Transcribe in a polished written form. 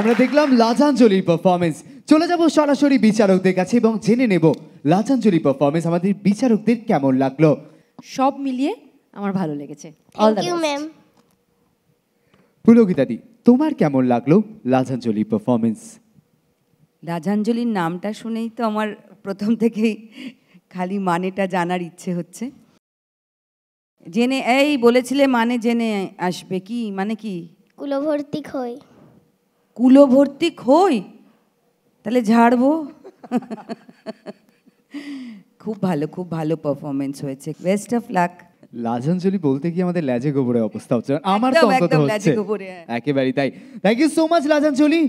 আমরা দেখলাম লাজাঞ্জলির পারফরমেন্স। চলে যাব সরাসরি বিচারকদের কাছে এবং জেনে নেব লাজাঞ্জলির পারফরমেন্স আমাদের বিচারকদের কেমন লাগলো। সব মিলিয়ে আমার ভালো লেগেছে। Thank you ma'am. পুলকিতাদি, তোমার কেমন লাগলো লাজাঞ্জলির পারফরমেন্স? লাজাঞ্জলির নামটা শুনেই তো আমার প্রথম থেকেই খালি মানেটা জানার ইচ্ছে হচ্ছে। জেনে এই বলেছিলে মানে জেনে আসবে, কি মানে কি? কুলভর্তি খই। কুলভর্তি খই? তাহলে ঝাড়বো। খুব ভালো পারফরমেন্স হয়েছে। Best of luck. লাজাঞ্জলি বলতে কি আমাদের লেজে গোবরে অবস্থা হচ্ছে, আমার তো অন্তত হচ্ছে লেজে গোবরে। একেবারেই তাই। Thank you so much লাজাঞ্জলি।